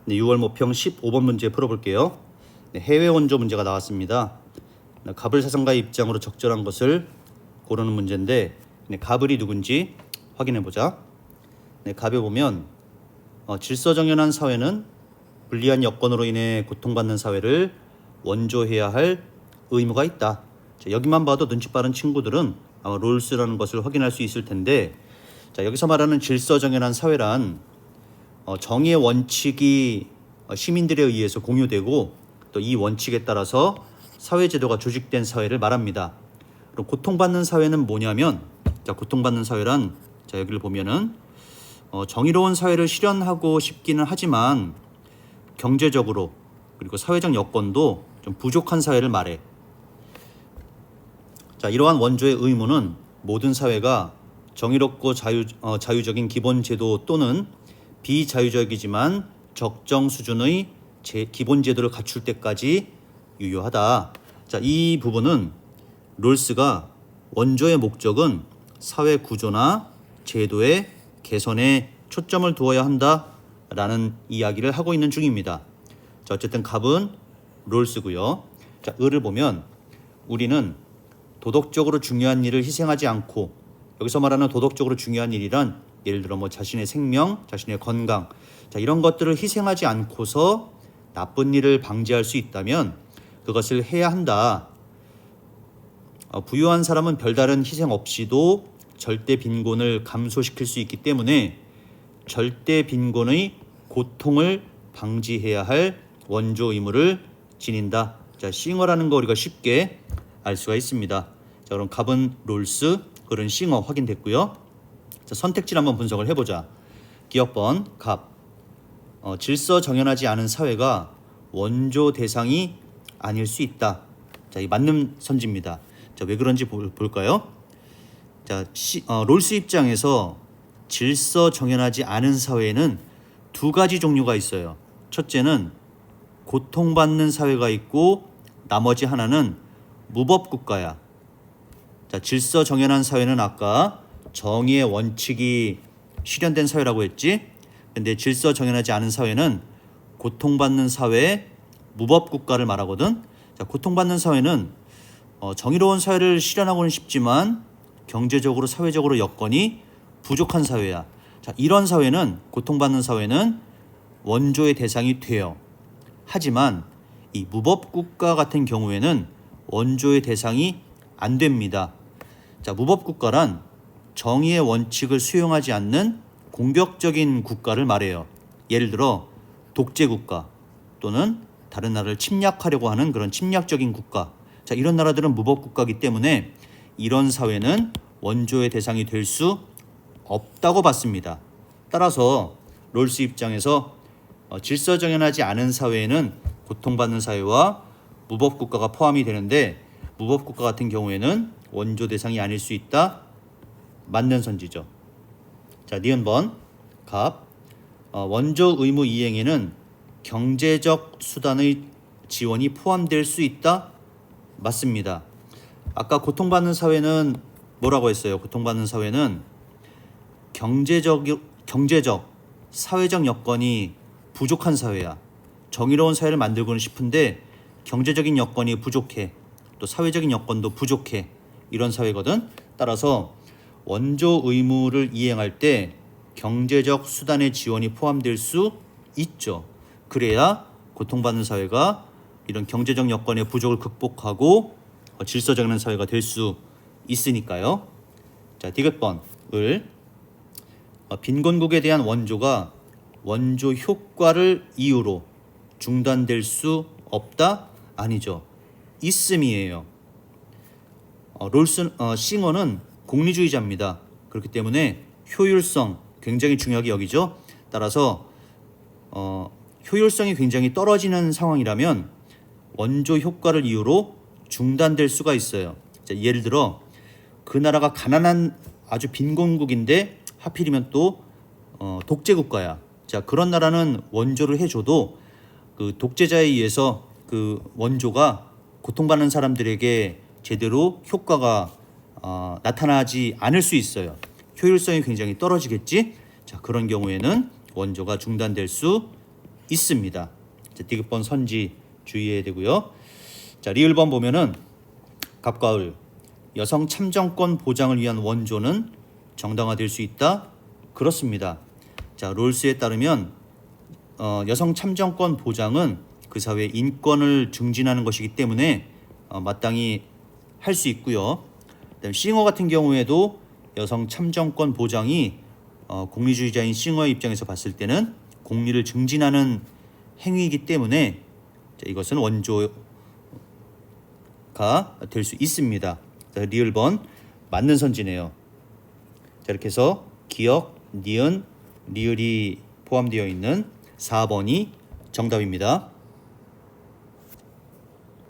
네, 6월 모평 15번 문제 풀어볼게요. 네, 해외 원조 문제가 나왔습니다. 네, 갑을 사상가의 입장으로 적절한 것을 고르는 문제인데, 네, 갑을이 누군지 확인해 보자. 네, 갑에 보면 질서정연한 사회는 불리한 여건으로 인해 고통받는 사회를 원조해야 할 의무가 있다. 자, 여기만 봐도 눈치 빠른 친구들은 아마 롤스라는 것을 확인할 수 있을 텐데, 자, 여기서 말하는 질서정연한 사회란 정의의 원칙이 시민들에 의해서 공유되고 또 이 원칙에 따라서 사회제도가 조직된 사회를 말합니다. 그럼 고통받는 사회는 뭐냐면, 자, 고통받는 사회란, 자, 여기를 보면은 정의로운 사회를 실현하고 싶기는 하지만 경제적으로 그리고 사회적 여건도 좀 부족한 사회를 말해. 자, 이러한 원조의 의무는 모든 사회가 정의롭고 자유적인 기본 제도 또는 비자유적이지만 적정 수준의 기본 제도를 갖출 때까지 유효하다. 자, 이 부분은 롤스가 원조의 목적은 사회 구조나 제도의 개선에 초점을 두어야 한다라는 이야기를 하고 있는 중입니다. 자, 어쨌든 갑은 롤스고요. 자, 을을 보면 우리는 도덕적으로 중요한 일을 희생하지 않고, 여기서 말하는 도덕적으로 중요한 일이란 예를 들어 자신의 생명, 자신의 건강, 자, 이런 것들을 희생하지 않고서 나쁜 일을 방지할 수 있다면 그것을 해야 한다. 부유한 사람은 별다른 희생 없이도 절대 빈곤을 감소시킬 수 있기 때문에 절대 빈곤의 고통을 방지해야 할 원조 의무를 지닌다. 자, 싱어라는 거 우리가 쉽게 알 수가 있습니다. 자, 그럼 갑은 롤스, 을은 싱어 확인됐고요. 자, 선택지를 한번 분석을 해보자. 기억번 갑. 질서 정연하지 않은 사회가 원조 대상이 아닐 수 있다. 자, 이 맞는 선지입니다. 자, 왜 그런지 볼까요? 자, 롤스 입장에서 질서 정연하지 않은 사회에는 두 가지 종류가 있어요. 첫째는 고통받는 사회가 있고 나머지 하나는 무법국가야. 자, 질서 정연한 사회는 아까 정의의 원칙이 실현된 사회라고 했지. 근데 질서 정연하지 않은 사회는 고통받는 사회, 무법국가를 말하거든. 자, 고통받는 사회는 정의로운 사회를 실현하고는 싶지만 경제적으로 사회적으로 여건이 부족한 사회야. 자, 이런 사회는, 고통받는 사회는 원조의 대상이 돼요. 하지만 이 무법국가 같은 경우에는 원조의 대상이 안 됩니다. 자, 무법국가란 정의의 원칙을 수용하지 않는 공격적인 국가를 말해요. 예를 들어 독재국가 또는 다른 나라를 침략하려고 하는 그런 침략적인 국가. 자, 이런 나라들은 무법국가이기 때문에 이런 사회는 원조의 대상이 될 수 없다고 봤습니다. 따라서 롤스 입장에서 질서정연하지 않은 사회에는 고통받는 사회와 무법국가가 포함이 되는데, 무법국가 같은 경우에는 원조 대상이 아닐 수 있다. 맞는 선지죠. 자, 니은번 갑. 원조 의무 이행에는 경제적 수단의 지원이 포함될 수 있다. 맞습니다. 아까 고통받는 사회는 뭐라고 했어요? 고통받는 사회는 경제적, 사회적 여건이 부족한 사회야. 정의로운 사회를 만들고는 싶은데 경제적인 여건이 부족해. 또 사회적인 여건도 부족해. 이런 사회거든. 따라서 원조 의무를 이행할 때 경제적 수단의 지원이 포함될 수 있죠. 그래야 고통받는 사회가 이런 경제적 여건의 부족을 극복하고 질서정연한 사회가 될 수 있으니까요. 자, 디귿번 을. 빈곤국에 대한 원조가 원조 효과를 이유로 중단될 수 없다? 아니죠. 있음이에요. 싱어는 공리주의자입니다. 그렇기 때문에 효율성 굉장히 중요하게 여기죠. 따라서 효율성이 굉장히 떨어지는 상황이라면 원조 효과를 이유로 중단될 수가 있어요. 자, 예를 들어 그 나라가 가난한 아주 빈곤국인데 하필이면 또 독재국가야. 자, 그런 나라는 원조를 해줘도 그 독재자에 의해서 그 원조가 고통받는 사람들에게 제대로 효과가 나타나지 않을 수 있어요. 효율성이 굉장히 떨어지겠지. 자, 그런 경우에는 원조가 중단될 수 있습니다. 자, 디귿번 선지 주의해야 되고요. 자, 리을번 보면은 갑과 을, 여성 참정권 보장을 위한 원조는 정당화될 수 있다. 그렇습니다. 자, 롤스에 따르면 여성 참정권 보장은 그 사회의 인권을 증진하는 것이기 때문에 마땅히 할 수 있고요. 그다음 싱어 같은 경우에도 여성 참정권 보장이 공리주의자인 싱어의 입장에서 봤을 때는 공리를 증진하는 행위이기 때문에 이것은 원조가 될 수 있습니다. 자, 리을번 맞는 선지네요. 자, 이렇게 해서 기역, 니은, 리을이 포함되어 있는 4번이 정답입니다.